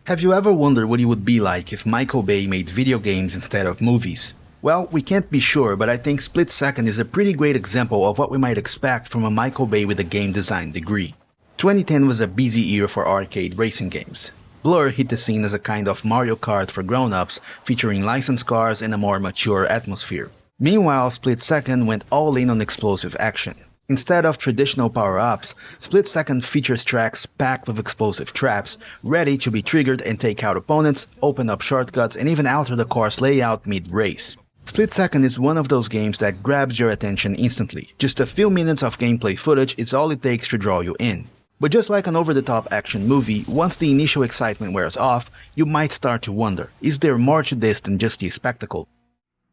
Have you ever wondered what it would be like if Michael Bay made video games instead of movies? Well, we can't be sure, but I think Split Second is a pretty great example of what we might expect from a Michael Bay with a game design degree. 2010 was a busy year for arcade racing games. Blur hit the scene as a kind of Mario Kart for grown-ups, featuring licensed cars and a more mature atmosphere. Meanwhile, Split Second went all in on explosive action. Instead of traditional power-ups, Split Second features tracks packed with explosive traps, ready to be triggered and take out opponents, open up shortcuts, and even alter the course layout mid-race. Split Second is one of those games that grabs your attention instantly. Just a few minutes of gameplay footage is all it takes to draw you in. But just like an over-the-top action movie, once the initial excitement wears off, you might start to wonder, is there more to this than just the spectacle?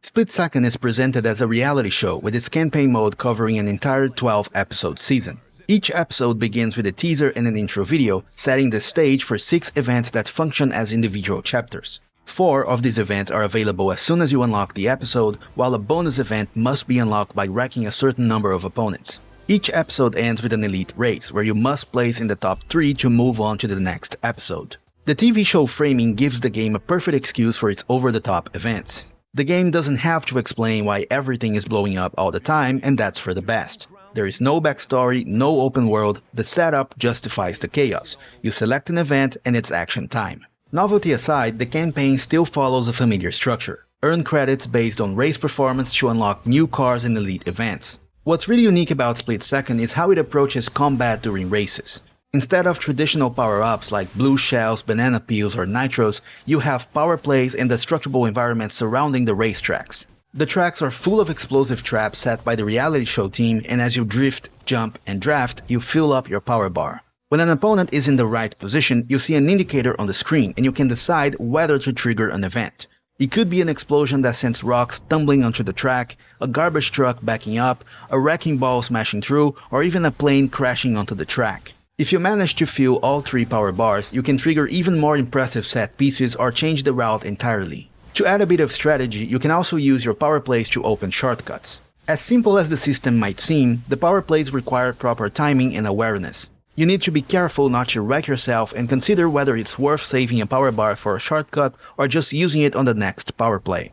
Split Second is presented as a reality show with its campaign mode covering an entire 12-episode season. Each episode begins with a teaser and an intro video, setting the stage for 6 events that function as individual chapters. 4 of these events are available as soon as you unlock the episode, while a bonus event must be unlocked by wrecking a certain number of opponents. Each episode ends with an elite race, where you must place in the top 3 to move on to the next episode. The TV show framing gives the game a perfect excuse for its over-the-top events. The game doesn't have to explain why everything is blowing up all the time, and that's for the best. There is no backstory, no open world, the setup justifies the chaos. You select an event and it's action time. Novelty aside, the campaign still follows a familiar structure. Earn credits based on race performance to unlock new cars and elite events. What's really unique about Split Second is how it approaches combat during races. Instead of traditional power-ups like blue shells, banana peels, or nitros, you have power plays and destructible environments surrounding the racetracks. The tracks are full of explosive traps set by the reality show team, and as you drift, jump, and draft, you fill up your power bar. When an opponent is in the right position, you see an indicator on the screen, and you can decide whether to trigger an event. It could be an explosion that sends rocks tumbling onto the track, a garbage truck backing up, a wrecking ball smashing through, or even a plane crashing onto the track. If you manage to fill all 3 power bars, you can trigger even more impressive set pieces or change the route entirely. To add a bit of strategy, you can also use your power plays to open shortcuts. As simple as the system might seem, the power plays require proper timing and awareness. You need to be careful not to wreck yourself and consider whether it's worth saving a power bar for a shortcut or just using it on the next power play.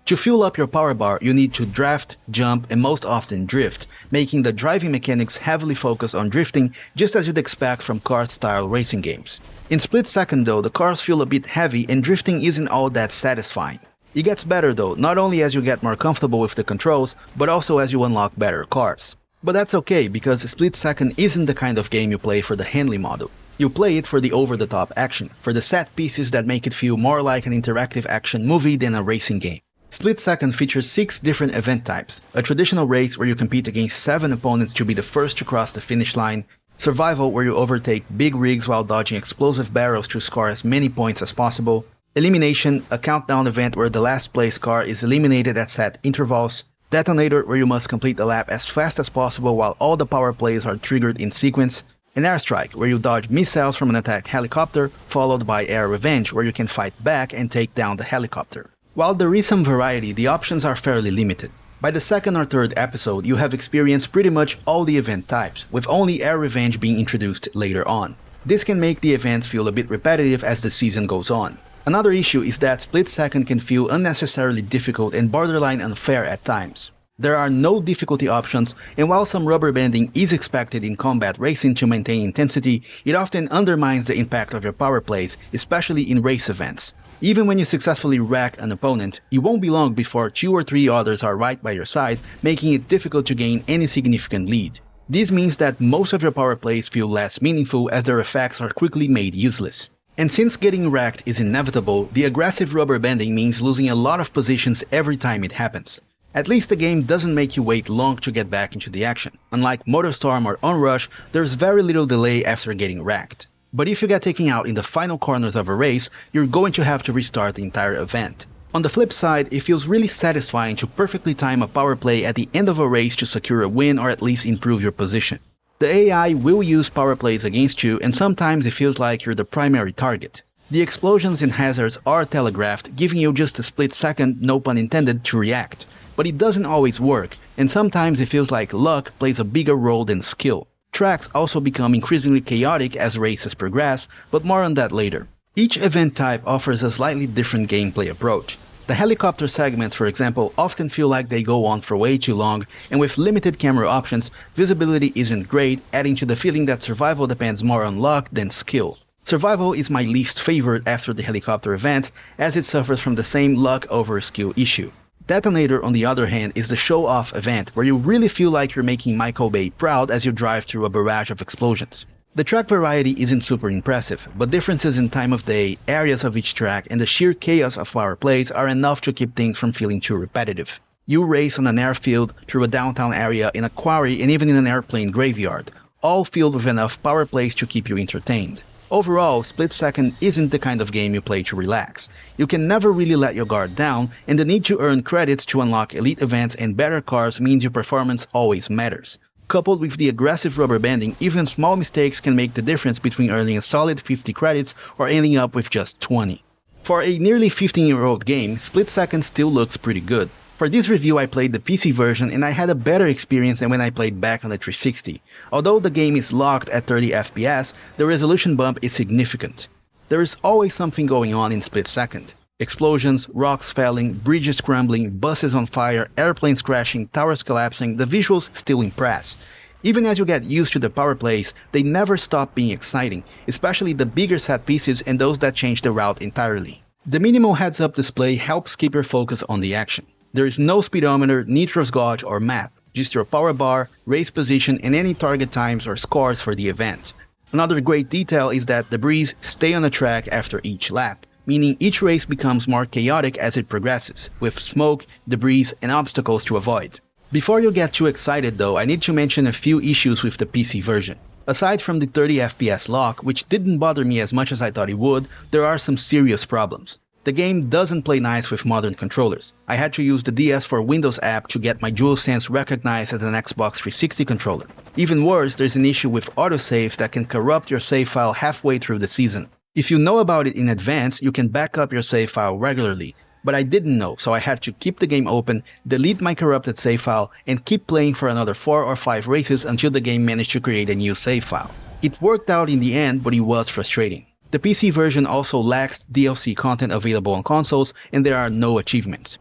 To fuel up your power bar, you need to draft, jump, and most often drift, making the driving mechanics heavily focused on drifting just as you'd expect from kart-style racing games. In Split Second though, the cars feel a bit heavy and drifting isn't all that satisfying. It gets better though, not only as you get more comfortable with the controls, but also as you unlock better cars. But that's okay, because Split Second isn't the kind of game you play for the Henley model. You play it for the over-the-top action, for the set pieces that make it feel more like an interactive action movie than a racing game. Split Second features 6 different event types: a traditional race where you compete against 7 opponents to be the first to cross the finish line, survival where you overtake big rigs while dodging explosive barrels to score as many points as possible, elimination, a countdown event where the last place car is eliminated at set intervals, detonator where you must complete the lap as fast as possible while all the power plays are triggered in sequence, and airstrike where you dodge missiles from an attack helicopter, followed by air revenge where you can fight back and take down the helicopter. While there is some variety, the options are fairly limited. By the 2nd or 3rd episode, you have experienced pretty much all the event types, with only air revenge being introduced later on. This can make the events feel a bit repetitive as the season goes on. Another issue is that Split Second can feel unnecessarily difficult and borderline unfair at times. There are no difficulty options, and while some rubber banding is expected in combat racing to maintain intensity, it often undermines the impact of your power plays, especially in race events. Even when you successfully wreck an opponent, it won't be long before 2 or 3 others are right by your side, making it difficult to gain any significant lead. This means that most of your power plays feel less meaningful as their effects are quickly made useless. And since getting wrecked is inevitable, the aggressive rubber banding means losing a lot of positions every time it happens. At least the game doesn't make you wait long to get back into the action. Unlike MotorStorm or Onrush, there's very little delay after getting wrecked. But if you get taken out in the final corners of a race, you're going to have to restart the entire event. On the flip side, it feels really satisfying to perfectly time a power play at the end of a race to secure a win or at least improve your position. The AI will use power plays against you, and sometimes it feels like you're the primary target. The explosions and hazards are telegraphed, giving you just a split second, no pun intended, to react. But it doesn't always work, and sometimes it feels like luck plays a bigger role than skill. Tracks also become increasingly chaotic as races progress, but more on that later. Each event type offers a slightly different gameplay approach. The helicopter segments, for example, often feel like they go on for way too long, and with limited camera options, visibility isn't great, adding to the feeling that survival depends more on luck than skill. Survival is my least favorite after the helicopter event, as it suffers from the same luck over skill issue. Detonator, on the other hand, is the show-off event where you really feel like you're making Michael Bay proud as you drive through a barrage of explosions. The track variety isn't super impressive, but differences in time of day, areas of each track, and the sheer chaos of power plays are enough to keep things from feeling too repetitive. You race on an airfield, through a downtown area, in a quarry, and even in an airplane graveyard, all filled with enough power plays to keep you entertained. Overall, Split Second isn't the kind of game you play to relax. You can never really let your guard down, and the need to earn credits to unlock elite events and better cars means your performance always matters. Coupled with the aggressive rubber banding, even small mistakes can make the difference between earning a solid 50 credits or ending up with just 20. For a nearly 15-year-old game, Split Second still looks pretty good. For this review I played the PC version and I had a better experience than when I played back on the 360. Although the game is locked at 30 FPS, the resolution bump is significant. There is always something going on in Split Second. Explosions, rocks falling, bridges crumbling, buses on fire, airplanes crashing, towers collapsing, the visuals still impress. Even as you get used to the power plays, they never stop being exciting, especially the bigger set pieces and those that change the route entirely. The minimal heads-up display helps keep your focus on the action. There is no speedometer, nitrous gauge, or map, just your power bar, race position, and any target times or scores for the event. Another great detail is that debris stay on the track after each lap, meaning each race becomes more chaotic as it progresses, with smoke, debris, and obstacles to avoid. Before you get too excited though, I need to mention a few issues with the PC version. Aside from the 30 FPS lock, which didn't bother me as much as I thought it would, there are some serious problems. The game doesn't play nice with modern controllers. I had to use the DS for Windows app to get my DualSense recognized as an Xbox 360 controller. Even worse, there's an issue with autosaves that can corrupt your save file halfway through the season. If you know about it in advance, you can back up your save file regularly. But I didn't know, so I had to keep the game open, delete my corrupted save file, and keep playing for another 4 or 5 races until the game managed to create a new save file. It worked out in the end, but it was frustrating. The PC version also lacks DLC content available on consoles, and there are no achievements.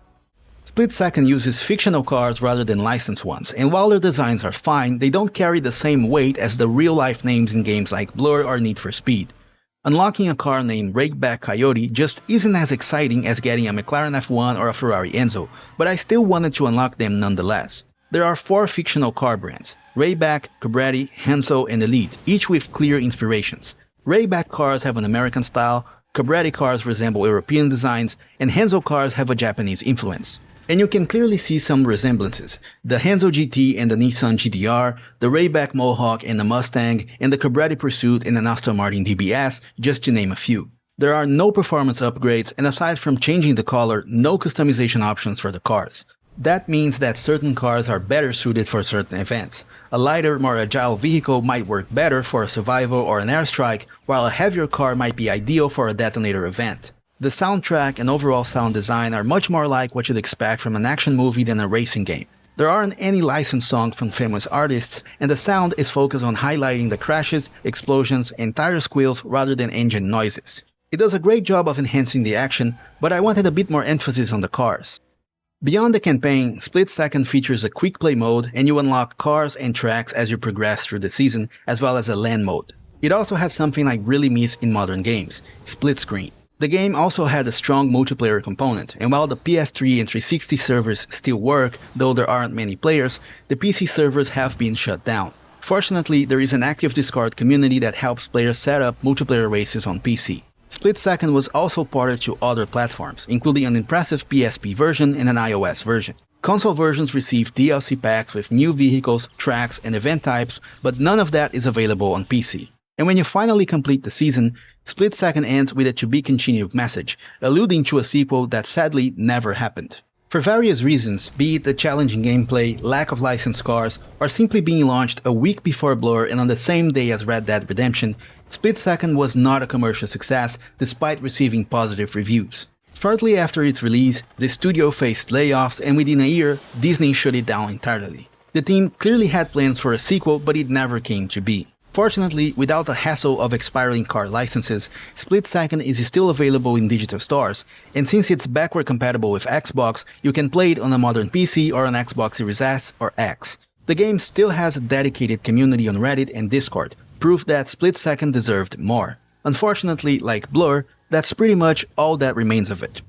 Split Second uses fictional cars rather than licensed ones, and while their designs are fine, they don't carry the same weight as the real-life names in games like Blur or Need for Speed. Unlocking a car named Rakeback Coyote just isn't as exciting as getting a McLaren F1 or a Ferrari Enzo, but I still wanted to unlock them nonetheless. There are 4 fictional car brands: Rakeback, Cobretti, Henso, and Elite, each with clear inspirations. Rakeback cars have an American style, Cobretti cars resemble European designs, and Henso cars have a Japanese influence. And you can clearly see some resemblances: the Henso GT and the Nissan GTR, the Rakeback Mohawk and the Mustang, and the Cobretti Pursuit and an Aston Martin DBS, just to name a few. There are no performance upgrades, and aside from changing the color, no customization options for the cars. That means that certain cars are better suited for certain events. A lighter, more agile vehicle might work better for a survival or an airstrike, while a heavier car might be ideal for a detonator event. The soundtrack and overall sound design are much more like what you'd expect from an action movie than a racing game. There aren't any licensed songs from famous artists, and the sound is focused on highlighting the crashes, explosions, and tire squeals rather than engine noises. It does a great job of enhancing the action, but I wanted a bit more emphasis on the cars. Beyond the campaign, Split Second features a quick play mode, and you unlock cars and tracks as you progress through the season, as well as a LAN mode. It also has something I really miss in modern games: split screen. The game also had a strong multiplayer component, and while the PS3 and 360 servers still work, though there aren't many players, the PC servers have been shut down. Fortunately, there is an active Discord community that helps players set up multiplayer races on PC. Split Second was also ported to other platforms, including an impressive PSP version and an iOS version. Console versions receive DLC packs with new vehicles, tracks, and event types, but none of that is available on PC. And when you finally complete the season, Split Second ends with a to be continued message, alluding to a sequel that sadly never happened. For various reasons, be it the challenging gameplay, lack of licensed cars, or simply being launched a week before Blur and on the same day as Red Dead Redemption, Split Second was not a commercial success despite receiving positive reviews. Shortly after its release, the studio faced layoffs, and within a year, Disney shut it down entirely. The team clearly had plans for a sequel, but it never came to be. Fortunately, without the hassle of expiring car licenses, Split Second is still available in digital stores, and since it's backward compatible with Xbox, you can play it on a modern PC or on Xbox Series S or X. The game still has a dedicated community on Reddit and Discord, proof that Split Second deserved more. Unfortunately, like Blur, that's pretty much all that remains of it.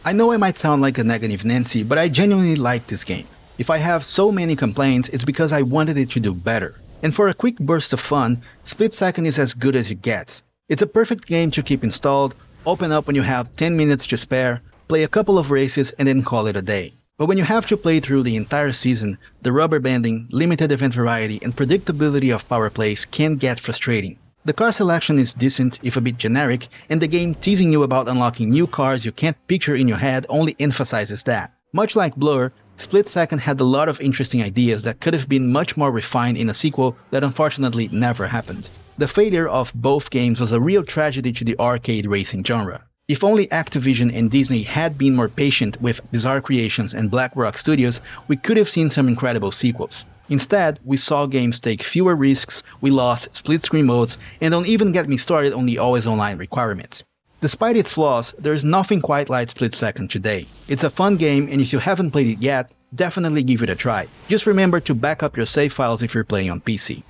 I know I might sound like a negative Nancy, but I genuinely like this game. If I have so many complaints, it's because I wanted it to do better. And for a quick burst of fun, Split Second is as good as it gets. It's a perfect game to keep installed, open up when you have 10 minutes to spare, play a couple of races and then call it a day. But when you have to play through the entire season, the rubber banding, limited event variety, and predictability of power plays can get frustrating. The car selection is decent, if a bit generic, and the game teasing you about unlocking new cars you can't picture in your head only emphasizes that. Much like Blur, Split Second had a lot of interesting ideas that could have been much more refined in a sequel that unfortunately never happened. The failure of both games was a real tragedy to the arcade racing genre. If only Activision and Disney had been more patient with Bizarre Creations and Black Rock Studios, we could have seen some incredible sequels. Instead, we saw games take fewer risks, we lost split-screen modes, and don't even get me started on the always-online requirements. Despite its flaws, there's nothing quite like Split Second today. It's a fun game, and if you haven't played it yet, definitely give it a try. Just remember to back up your save files if you're playing on PC.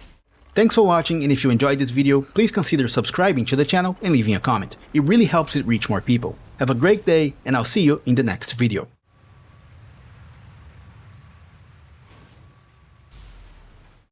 Thanks for watching, and if you enjoyed this video, please consider subscribing to the channel and leaving a comment. It really helps it reach more people. Have a great day, and I'll see you in the next video.